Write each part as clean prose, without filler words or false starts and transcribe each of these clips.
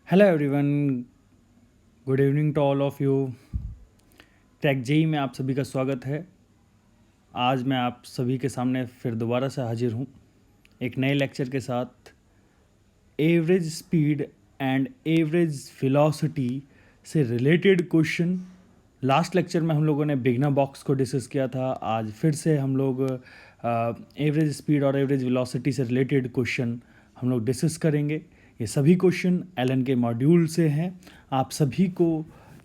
Hello everyone, good evening to all of you. Tech JE में आप सभी का स्वागत है। आज मैं आप सभी के सामने फिर दोबारा से हाजिर हूँ एक नए लेक्चर के साथ। Average speed and average velocity से रिलेटेड क्वेश्चन। लास्ट लेक्चर में हम लोगों ने बिगनर बॉक्स को डिस्कस किया था। आज फिर से हम लोग एवरेज स्पीड और एवरेज वेलोसिटी से रिलेटेड क्वेश्चन हम लोग डिस्कस करेंगे। ये सभी क्वेश्चन एलन के मॉड्यूल से हैं। आप सभी को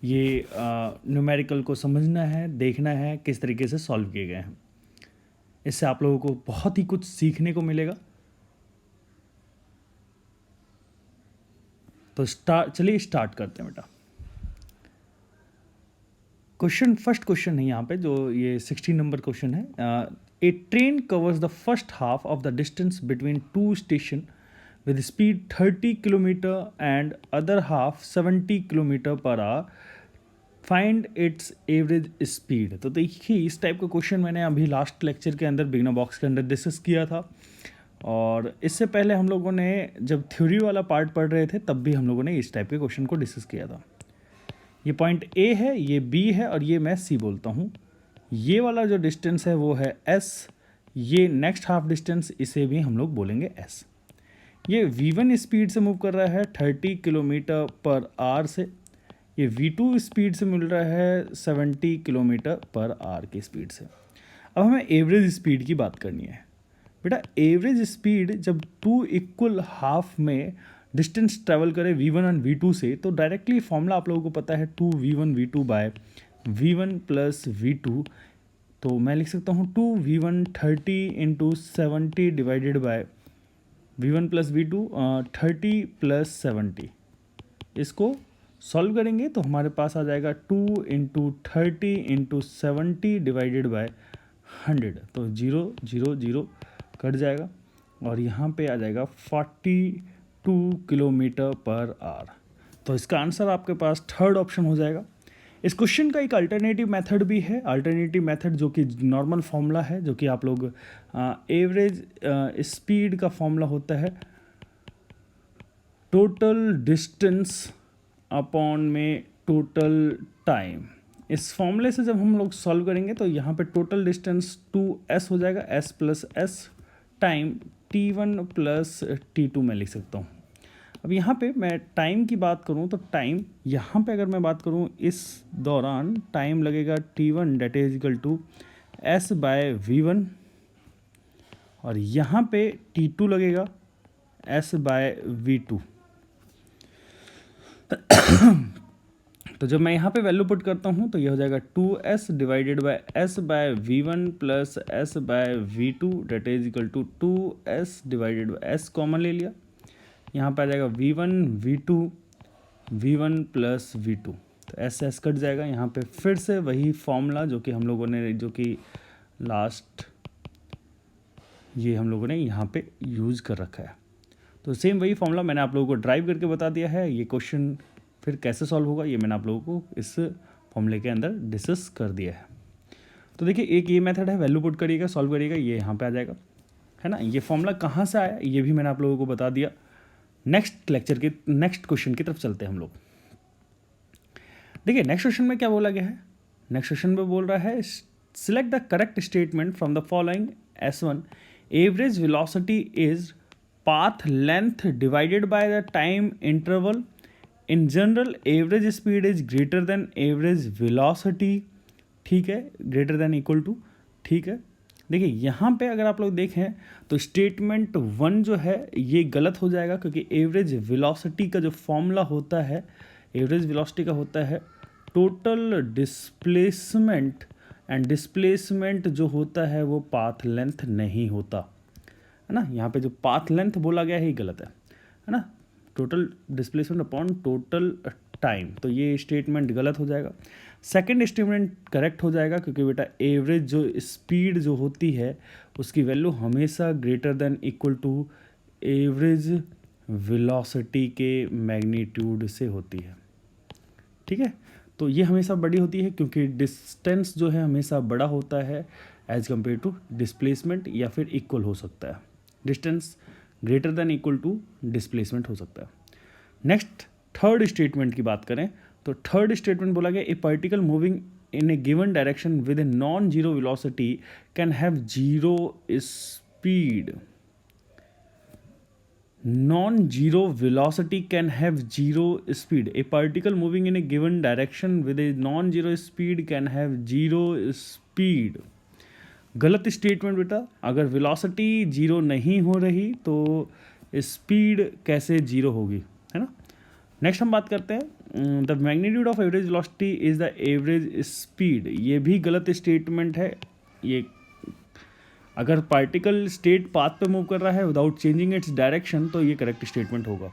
ये न्यूमेरिकल को समझना है, देखना है किस तरीके से सॉल्व किए गए हैं। इससे आप लोगों को बहुत ही कुछ सीखने को मिलेगा। तो चलिए स्टार्ट करते हैं बेटा। फर्स्ट क्वेश्चन है यहाँ पे, जो ये 16 नंबर क्वेश्चन है। A train covers the first half of the distance between two station with speed 30 kilometre and other half 70 kilometre per hour, find its average speed. तो देखिए, इस टाइप का क्वेश्चन मैंने अभी लास्ट लेक्चर के अंदर beginner box के अंदर डिस्कस किया था। और इससे पहले हम लोगों ने जब थ्योरी वाला पार्ट पढ़ रहे थे तब भी हम लोगों ने इस टाइप के क्वेश्चन को डिस्कस किया था। ये पॉइंट ए है, ये बी है और ये मैं सी बोलता हूँ। ये वाला जो डिस्टेंस है वो है एस। ये नेक्स्ट हाफ डिस्टेंस, इसे भी हम लोग बोलेंगे एस। ये v1 स्पीड से मूव कर रहा है 30 किलोमीटर पर आवर से। ये v2 स्पीड से मिल रहा है 70 किलोमीटर पर आवर की स्पीड से। अब हमें एवरेज स्पीड की बात करनी है बेटा। एवरेज स्पीड जब टू इक्वल हाफ में डिस्टेंस ट्रैवल करे v1 और v2 से, तो डायरेक्टली फॉर्मूला आप लोगों को पता है 2v1 v2 bye v1 plus v2। तो मैं लिख सकता हूँ 2v1 30 into 70 divided by v1 plus v2 30 plus 70। इसको सॉल्व करेंगे तो हमारे पास आ जाएगा 2 इंटू 30 इंटू 70 डिवाइडेड बाय 100। तो 0 0 0 कट जाएगा और यहाँ पे आ जाएगा 42 किलोमीटर पर आवर। तो इसका आंसर आपके पास थर्ड ऑप्शन हो जाएगा। इस क्वेश्चन का एक अल्टरनेटिव मेथड भी है। अल्टरनेटिव मेथड जो कि नॉर्मल फॉर्मूला है, जो कि आप लोग एवरेज स्पीड का फॉर्मूला होता है टोटल डिस्टेंस अपॉन में टोटल टाइम। इस फॉर्मूले से जब हम लोग सॉल्व करेंगे तो यहाँ पे टोटल डिस्टेंस 2s हो जाएगा, s plus s time t1 plus t2 में लिख सकता हूँ। अब यहाँ पे मैं टाइम की बात करूँ तो टाइम यहाँ पे अगर मैं बात करूँ, इस दौरान टाइम लगेगा t1 that is equal to s by v1 और यहाँ पे t2 लगेगा s बाय v2। तो जब मैं यहाँ पे वैल्यू पुट करता हूँ तो ये हो जाएगा 2s divided by s by v1 plus s by v2 that is equal to 2s divided by s common ले लिया। यहाँ पे आ जाएगा v1 v2 v1 plus v2। तो एस एस कट जाएगा। यहाँ पे फिर से वही फॉर्मूला जो कि हम लोगों ने, जो कि लास्ट ये हम लोगों ने यहाँ पे यूज़ कर रखा है। तो सेम वही फॉर्मूला मैंने आप लोगों को ड्राइव करके बता दिया है। ये क्वेश्चन फिर कैसे सॉल्व होगा ये मैंने आप लोगों को इस फॉर्मूले के अंदर डिस्कस कर दिया है। तो देखिए, एक ये मेथड है, वैल्यू पुट करिएगा, सॉल्व करिएगा, ये यहाँ पे आ जाएगा, है ना। ये फॉर्मूला कहाँ से आया ये भी मैंने आप लोगों को बता दिया। नेक्स्ट लेक्चर के नेक्स्ट क्वेश्चन की तरफ चलते हैं हम लोग। देखिए, नेक्स्ट क्वेश्चन में क्या बोला गया है। नेक्स्ट क्वेश्चन में बोल रहा है select the correct statement from the following. S1 average velocity is path length divided by the time interval. In general average speed is greater than average velocity. ठीक है, ग्रेटर देन इक्वल टू। ठीक है, देखिए यहाँ पे अगर आप लोग देखें तो स्टेटमेंट 1 जो है ये गलत हो जाएगा, क्योंकि एवरेज वेलोसिटी का जो फॉर्मूला होता है, एवरेज वेलोसिटी का होता है टोटल डिस्प्लेसमेंट, एंड डिस्प्लेसमेंट जो होता है वो पाथ लेंथ नहीं होता, है ना। यहाँ पे जो पाथ लेंथ बोला गया है ये गलत है ना। Total displacement upon total time, तो ये स्टेटमेंट गलत हो जाएगा। सेकंड स्टेटमेंट करेक्ट हो जाएगा, क्योंकि बेटा एवरेज जो स्पीड जो होती है उसकी वैल्यू हमेशा greater than equal to average velocity के मैग्नीट्यूड से होती है। ठीक है, तो ये हमेशा बड़ी होती है क्योंकि डिस्टेंस जो है हमेशा बड़ा होता है एज कम्पेयर टू डिस्प्लेसमेंट, या फिर इक्वल हो सकता है। Distance greater than equal to displacement हो सकता है। नेक्स्ट थर्ड स्टेटमेंट की बात करें तो थर्ड स्टेटमेंट बोला गया ए particle moving in a given direction with a non-zero velocity can have zero speed. Non-zero velocity can have zero speed. A particle moving in a given direction with a non-zero speed can have zero speed. गलत statement बेटा, अगर velocity zero नहीं हो रही तो speed कैसे zero होगी, है ना। नेक्स्ट हम बात करते हैं the magnitude of average velocity is the average speed. ये भी गलत स्टेटमेंट है। ये अगर पार्टिकल स्टेट पाथ पे मूव कर रहा है विदाउट चेंजिंग इट्स डायरेक्शन तो ये करेक्ट स्टेटमेंट होगा।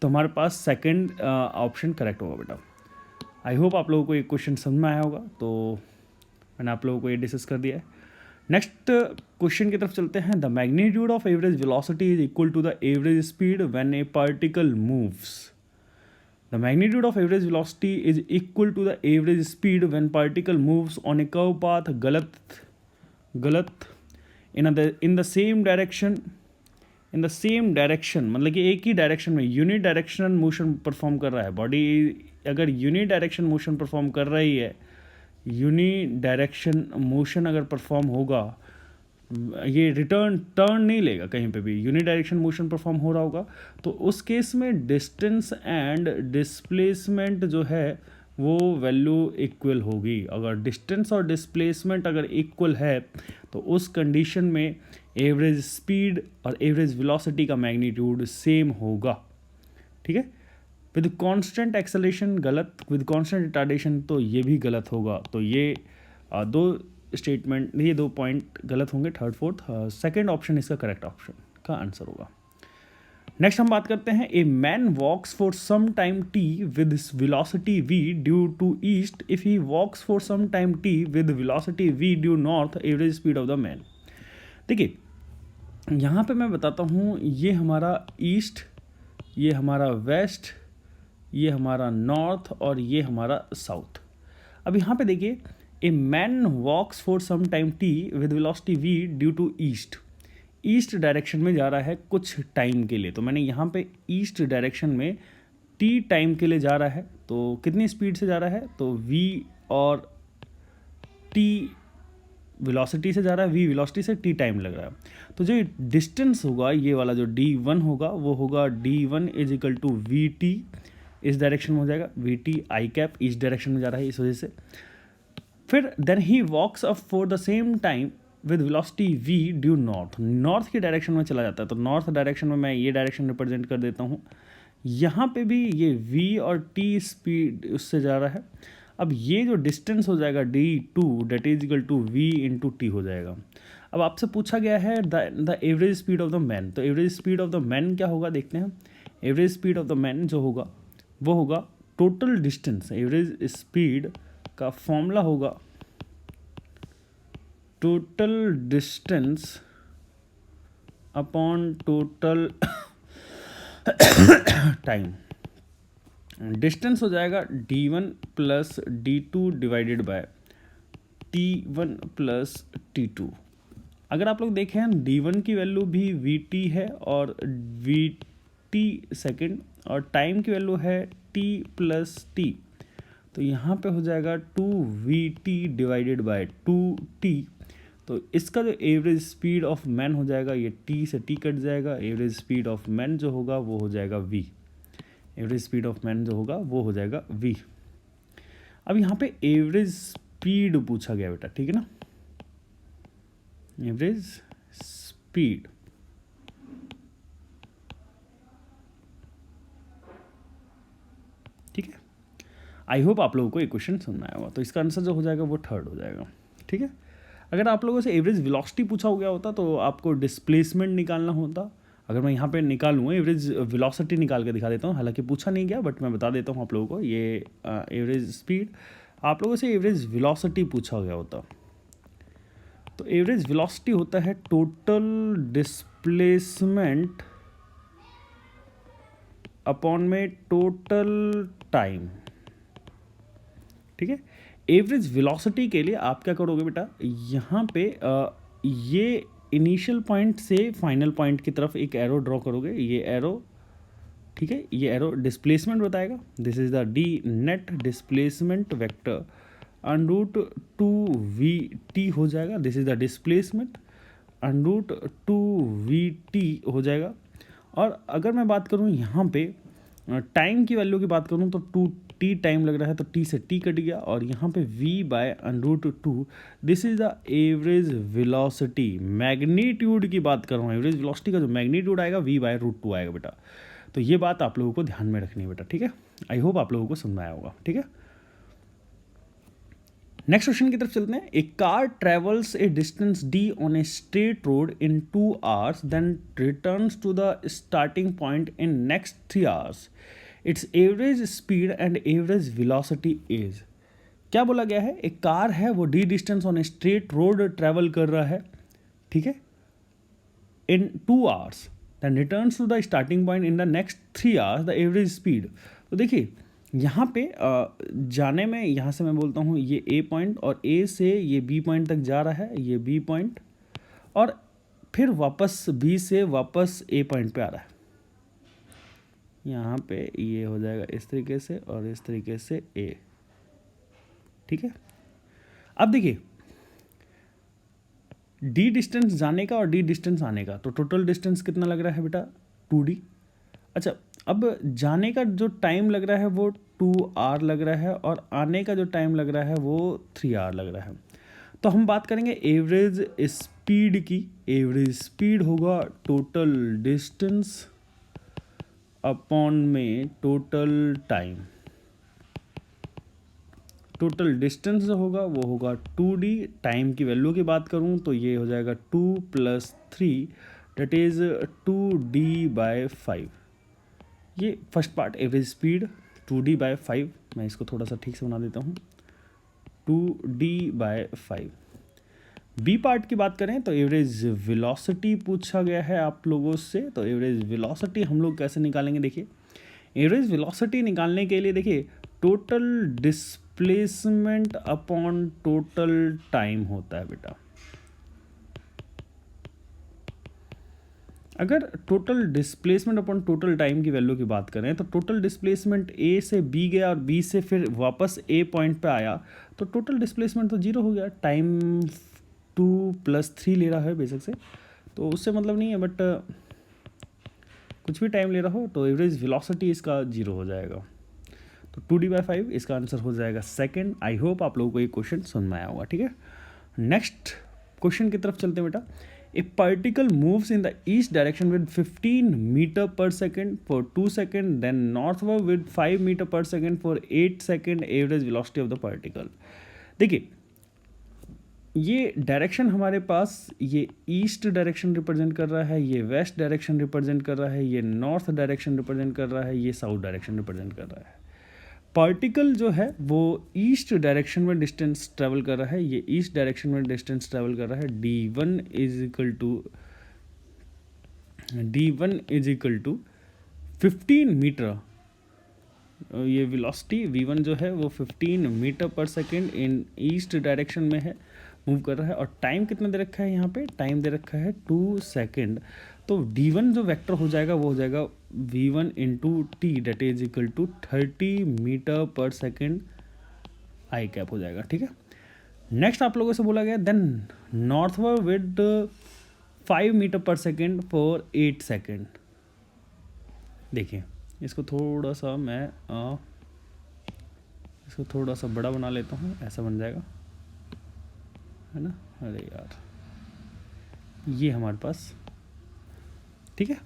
तो हमारे पास सेकंड ऑप्शन करेक्ट होगा बेटा। आई होप आप लोगों को ये क्वेश्चन समझ में आया होगा। तो मैंने आप लोगों को ये डिस्कस कर दिया है। नेक्स्ट क्वेश्चन की तरफ चलते हैं। The magnitude of average velocity is equal to the average speed when a particle moves. The magnitude of average velocity is equal to the average speed when particle moves on a curved path. गलत in the same direction मतलब कि एक ही direction में uni directional motion perform कर रहा है। Body अगर uni direction motion perform कर रही है, यूनि डायरेक्शन मोशन अगर परफॉर्म होगा, ये टर्न नहीं लेगा कहीं पे भी, यूनि डायरेक्शन मोशन परफॉर्म हो रहा होगा, तो उस केस में डिस्टेंस एंड डिस्प्लेसमेंट जो है वो वैल्यू इक्वल होगी। अगर डिस्टेंस और डिस्प्लेसमेंट अगर इक्वल है तो उस कंडीशन में एवरेज स्पीड और एवरेज वेलोसिटी का मैग्नीट्यूड सेम होगा। ठीक है। विद कांस्टेंट एक्सेलरेशन गलत, विद कांस्टेंट रिटार्डेशन तो ये भी गलत होगा। तो ये दो स्टेटमेंट, ये दो पॉइंट गलत होंगे, थर्ड फोर्थ। सेकंड ऑप्शन इसका करेक्ट ऑप्शन का आंसर होगा। नेक्स्ट हम बात करते हैं। A man walks for some time T with velocity v due to east. If he walks for some time t with velocity v due north, average speed of the man. देखिए यहाँ पे मैं बताता हूँ, ये हमारा ईस्ट, ये हमारा वेस्ट, ये हमारा नॉर्थ और ये हमारा साउथ। अब यहाँ पे देखिए, a man walks for some time T with velocity v due to east. East direction में जा रहा है कुछ टाइम के लिए, तो मैंने यहाँ पे ईस्ट डायरेक्शन में t टाइम के लिए जा रहा है। तो कितनी स्पीड से जा रहा है, तो v और t वेलोसिटी से जा रहा है, v वेलोसिटी से t टाइम लग रहा है। तो जो डिस्टेंस होगा, ये वाला जो d1 होगा वो होगा d1 is equal to vt, इस डायरेक्शन में हो जाएगा vt I cap, east direction में जा रहा है इस वजह से। फिर then he walks up for the same time with velocity v due north. North की डायरेक्शन में चला जाता है, तो नॉर्थ डायरेक्शन में मैं ये डायरेक्शन रिप्रेजेंट कर देता हूँ। यहाँ पे भी ये v और t स्पीड उससे जा रहा है। अब ये जो डिस्टेंस हो जाएगा d2 that is equal to v into T हो जाएगा। अब आपसे पूछा गया है the average speed of the man, तो average speed of the man क्या होगा देखते हैं। Average speed of the man जो होगा वो होगा टोटल डिस्टेंस। एवरेज स्पीड का फॉर्मूला होगा total distance upon total time. Distance हो जाएगा d1 plus d2 divided by t1 plus t2। अगर आप लोग देखें d1 की वैल्यू भी vt है और vt सेकेंड, और टाइम की वैल्यू है t प्लस t, तो यहाँ पे हो जाएगा 2vt डिवाइडेड बाय 2t। तो इसका जो एवरेज स्पीड ऑफ मैन हो जाएगा, ये t से t कट जाएगा, एवरेज स्पीड ऑफ मैन जो होगा वो हो जाएगा v। Average speed of man जो होगा वो हो जाएगा v। अब यहाँ पे एवरेज स्पीड पूछा गया बेटा, ठीक है ना, एवरेज स्पीड। ठीक है। आई होप आप लोगों को ये क्वेश्चन सुनना आया होगा। तो इसका आंसर जो हो जाएगा वो थर्ड हो जाएगा। ठीक है। अगर आप लोगों से एवरेज वेलोसिटी पूछा हो गया होता तो आपको डिस्प्लेसमेंट निकालना होता। अगर मैं यहाँ पे निकालूँ, एवरेज वेलोसिटी निकाल के दिखा देता हूँ, हालांकि पूछा नहीं गया बट मैं बता देता हूँ आप लोगों को। ये एवरेज स्पीड, आप लोगों से एवरेज वेलोसिटी पूछा गया होता तो एवरेज वेलोसिटी होता है टोटल डिस्प्लेसमेंट अपॉन में टोटल टाइम। ठीक है। एवरेज वेलोसिटी के लिए आप क्या करोगे बेटा, यहाँ पे ये इनिशियल पॉइंट से फाइनल पॉइंट की तरफ एक एरो ड्रॉ करोगे, ये एरो, ठीक है, ये एरो डिस्प्लेसमेंट बताएगा, this is the D net displacement vector under root 2VT हो जाएगा, this is the displacement under root 2VT हो जाएगा। और अगर मैं बात करूँ यहाँ पे टाइम की वैल्यू की बात करूँ तो 2t टाइम लग रहा है, तो t से t कट गया, और यहाँ पे v by under root 2, this is the average velocity. Magnitude की बात कर रहा हूँ, एवरेज वेलोसिटी का जो मैग्नीट्यूड आएगा v बाय रूट 2 आएगा बेटा। तो ये बात आप लोगों को ध्यान में रखनी है बेटा, ठीक है। आई होप आप लोगों को समझ में आया होगा, ठीक है। नेक्स्ट क्वेश्चन की तरफ चलते हैं। A car travels a distance d on a straight road in 2 hours then returns to the starting point in next 3 hours। Its average speed and average velocity is. क्या बोला गया है, एक कार है वो d distance on a straight road travel कर रहा है, ठीक है, in 2 hours then returns to the starting point in the next 3 hours the average speed. तो देखिए यहाँ पे जाने में, यहाँ से मैं बोलता हूँ ये ए पॉइंट, और ए से ये बी पॉइंट तक जा रहा है, ये बी पॉइंट, और फिर वापस बी से वापस ए पॉइंट पे आ रहा है। यहाँ पे ये हो जाएगा इस तरीके से और इस तरीके से ए, ठीक है। अब देखिए डी डिस्टेंस जाने का और डी डिस्टेंस आने का, तो टोटल डिस्टेंस कितना लग रहा है बेटा 2d। अच्छा, अब जाने का जो टाइम लग रहा है वो 2r लग रहा है, और आने का जो टाइम लग रहा है वो 3r लग रहा है। तो हम बात करेंगे एवरेज स्पीड की। एवरेज स्पीड होगा टोटल डिस्टेंस अपॉन में टोटल टाइम। टोटल डिस्टेंस जो होगा वो होगा 2d। टाइम की वैल्यू की बात करूं तो ये हो जाएगा 2 + 3 दैट इज 2d/5। ये first part average speed 2d/5, मैं इसको थोड़ा सा ठीक से बना देता हूँ, 2d/5। बी पार्ट की बात करें तो एवरेज वेलोसिटी पूछा गया है आप लोगों से। तो एवरेज वेलोसिटी हम लोग कैसे निकालेंगे, देखिए एवरेज वेलोसिटी निकालने के लिए देखिए total displacement upon total time होता है बेटा। अगर total displacement upon total time की वैल्यू की बात करें तो टोटल डिस्प्लेसमेंट ए से बी गया और बी से फिर वापस ए पॉइंट पे आया, तो टोटल डिस्प्लेसमेंट तो जीरो हो गया। टाइम 2 + 3 ले रहा है बेसिक से, तो उससे मतलब नहीं है, बट कुछ भी टाइम ले रहा हो तो एवरेज वेलोसिटी इसका जीरो हो जाएगा। तो 2d/5 इसका आंसर हो जाएगा सेकंड। आई होप आप लोगों को ये क्वेश्चन समझ में आया होगा, ठीक है। नेक्स्ट क्वेश्चन की तरफ चलते हैं बेटा। A particle moves in the east direction with 15 metre per second for 2 second, then northward with 5 metre per second for 8 second, average velocity of the particle. देखिए ये डायरेक्शन हमारे पास, ये ईस्ट डायरेक्शन रिप्रेजेंट कर रहा है, ये वेस्ट डायरेक्शन रिप्रेजेंट कर रहा है, ये नॉर्थ डायरेक्शन रिप्रेजेंट कर रहा है, ये साउथ डायरेक्शन रिप्रेजेंट कर रहा है। पार्टिकल जो है वो ईस्ट डायरेक्शन में डिस्टेंस ट्रेवल कर रहा है, ये ईस्ट डायरेक्शन में डिस्टेंस ट्रेवल कर रहा है। d1 = 15 metre. ये वेलोसिटी v1 जो है वो 15 metre per second in east direction में है, मूव कर रहा है। और टाइम कितना दे रखा है, यहाँ पे टाइम दे रखा है 2 सेकेंड। तो d1 जो वेक्टर हो जाएगा वो हो जाएगा v1 × t that is equal to 30 meter per second I cap हो जाएगा, ठीक है। नेक्स्ट आप लोगों से बोला गया then northward with 5 metre per second for 8 second. देखिए इसको थोड़ा सा मैं इसको थोड़ा सा बड़ा बना लेता हूँ, ऐसा बन जाएगा, है ना। अरे यार ये हमारे पास, ठीक है,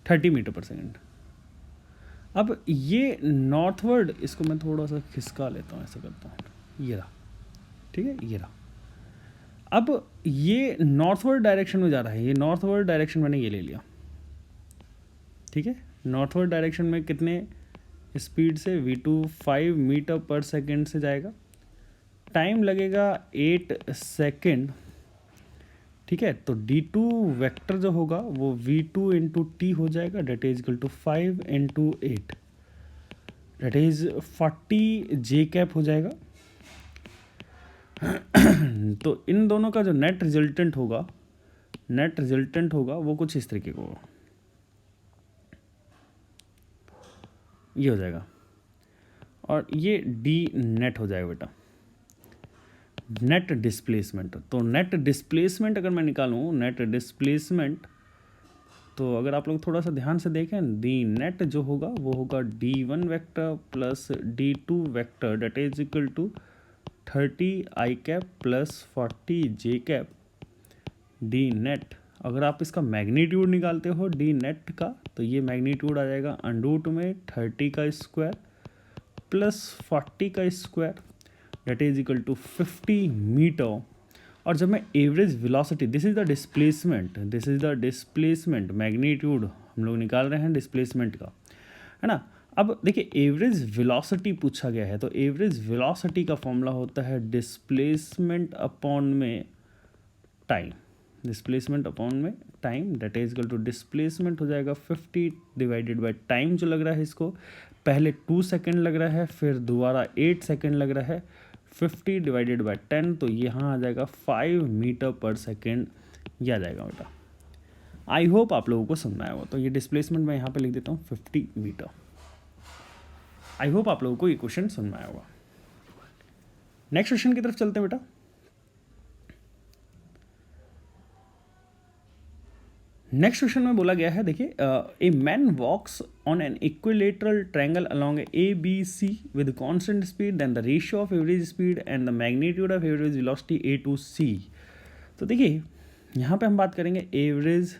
30 मीटर पर सेकेंड। अब ये नॉर्थवर्ड, इसको मैं थोड़ा सा खिसका लेता हूँ, ऐसा करता हूँ, ये रहा, ठीक है, ये रहा। अब ये नॉर्थवर्ड डायरेक्शन में जा रहा है, ये नॉर्थवर्ड डायरेक्शन मैंने ये ले लिया, ठीक है। नॉर्थवर्ड डायरेक्शन में कितने स्पीड से, v2 5 मीटर पर सेकेंड से जाएगा। टाइम लगेगा 8 सेकेंड, ठीक है। तो d2 वेक्टर जो होगा वो v2 × t हो जाएगा, that is equal to 5 × 8 that is 40 j cap हो जाएगा। तो इन दोनों का जो नेट रिजल्टेंट होगा वो कुछ इस तरीके का होगा। ये हो जाएगा, और ये डी नेट हो जाएगा बेटा, नेट डिस्प्लेसमेंट। तो नेट डिस्प्लेसमेंट अगर मैं निकालूँ, नेट डिस्प्लेसमेंट, तो अगर आप लोग थोड़ा सा ध्यान से देखें, डी नेट जो होगा वो होगा D1 vector plus D2 vector that is equal to 30 I cap plus 40 J cap D net. अगर आप इसका मैग्नीट्यूड निकालते हो डी नेट का, तो ये मैग्नीट्यूड आ जाएगा अंडरूट में 30 का स्क्वायर प्लस 40 का square that is equal to 50 meter. और जब मैं average velocity, this is the displacement, this is the displacement magnitude हम लोग निकाल रहे हैं डिस्प्लेसमेंट का, है ना। अब देखिए एवरेज वेलोसिटी पूछा गया है, तो एवरेज वेलोसिटी का फॉर्मूला होता है डिस्प्लेसमेंट अपॉन में टाइम, डिस्प्लेसमेंट अपॉन में time that is equal to displacement हो जाएगा 50 डिवाइडेड बाय टाइम जो लग रहा है इसको, पहले 2 सेकेंड लग रहा है, फिर दोबारा 8 सेकेंड लग रहा है, 50 डिवाइडेड बाय 10, तो यहाँ आ जाएगा 5 मीटर पर सेकेंड, यह आ जाएगा बेटा। आई होप आप लोगों को समझना है वो, तो ये डिस्प्लेसमेंट मैं यहाँ पे लिख देता हूँ 50 मीटर। आई होप आप लोगों को ये क्वेश्चन समझना आया होगा। नेक्स्ट क्वेश्चन की तरफ चलते हैं बेटा। नेक्स्ट क्वेश्चन में बोला गया है, देखिए a man walks on an equilateral triangle along A B C with constant speed, then the ratio of average speed and the magnitude of average velocity A to C. तो देखिए यहाँ पे हम बात करेंगे एवरेज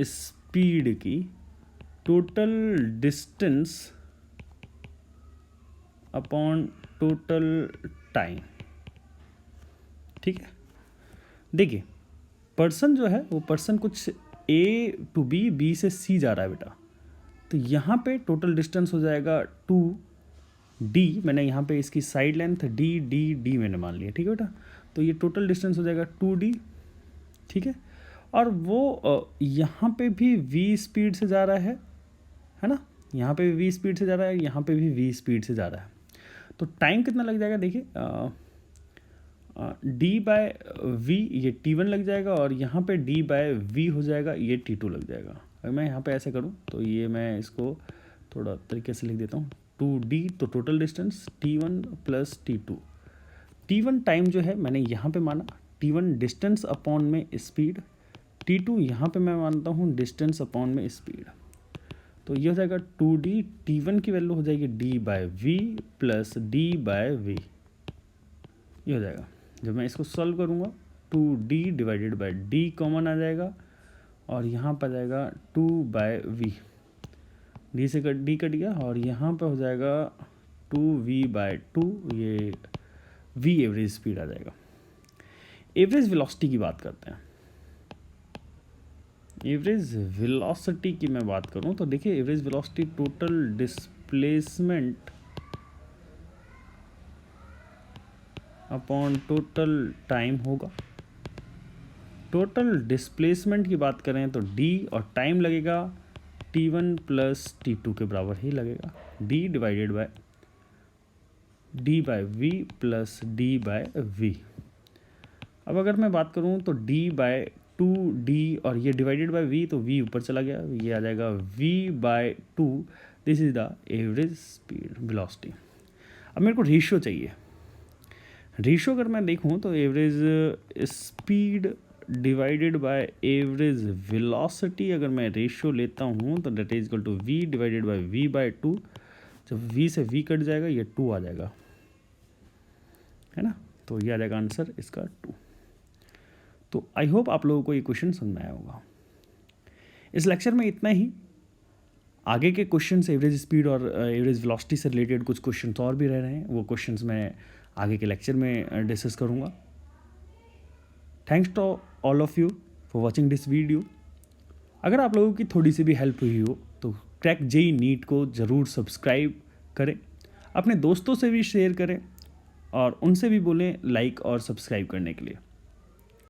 स्पीड की, total distance upon total time, ठीक है। देखिए पर्सन जो है वो पर्सन कुछ ए टू बी, बी से सी जा रहा है बेटा, तो यहाँ पे टोटल डिस्टेंस हो जाएगा 2D, मैंने यहाँ पे इसकी साइड लेंथ डी मैंने मान लिया, ठीक है बेटा। तो ये टोटल डिस्टेंस हो जाएगा 2D, ठीक है। और वो यहाँ पे भी v स्पीड से जा रहा है ना, यहाँ पे भी v स्पीड से जा रहा है, यहाँ पे भी v स्पीड से जा रहा है। तो टाइम कितना लग जाएगा, देखिए d बाय वी ये T1 लग जाएगा, और यहाँ पे d बाय वी हो जाएगा, ये T2 लग जाएगा। अगर मैं यहाँ पे ऐसे करूँ तो ये मैं इसको थोड़ा तरीके से लिख देता हूँ, 2D, तो total distance T1 plus T2। T1 time जो है मैंने यहाँ पे माना, T1 डिस्टेंस अपॉन में स्पीड, T2 यहाँ पे मैं मानता हूँ डिस्टेंस अपॉन में स्पीड। तो ये हो जाएगा 2D, T1 की वैल्यू हो जाएगी d by V plus d by V, ये हो जाएगा। जब मैं इसको सॉल्व करूँगा 2D divided by d common आ जाएगा, और यहाँ पर जाएगा 2 बाय वी, d से d कट गया, और यहाँ पर हो जाएगा 2v बाय 2, ये v एवरेज स्पीड आ जाएगा। एवरेज वेलोसिटी की बात करते हैं। एवरेज वेलोसिटी की मैं बात करूँ तो देखिए average velocity total displacement upon total time होगा। टोटल डिस्प्लेसमेंट की बात करें तो d और टाइम लगेगा T1 प्लस T2 के बराबर ही लगेगा, d divided by d by V plus d by V. अब अगर मैं बात करूं तो d बाय 2d और ये डिवाइडेड बाय v, तो v ऊपर चला गया, ये आ जाएगा v by 2, this is the average speed velocity. अब मेरे को रेशियो चाहिए। रेशियो अगर मैं देखूं तो average speed divided by average velocity, अगर मैं रेशियो लेता हूं तो that is equal to v divided by v by 2। जब v से v कट जाएगा ये 2 आ जाएगा, है ना। तो ये आ जाएगा आंसर इसका 2। तो आई होप आप लोगों को ये क्वेश्चन समझ में आया होगा। इस लेक्चर में इतना ही। आगे के क्वेश्चंस एवरेज स्पीड और एवरेज वेलोसिटी से रिलेटेड कुछ क्वेश्चंस और भी रह रहे हैं, वो क्वेश्चंस मैं आगे के लेक्चर में डिस्कस करूँगा। Thanks to all of you for watching this video. अगर आप लोगों की थोड़ी सी भी हेल्प हुई हो तो क्रैक जेईई नीट को ज़रूर सब्सक्राइब करें, अपने दोस्तों से भी शेयर करें, और उनसे भी बोलें लाइक और सब्सक्राइब करने के लिए।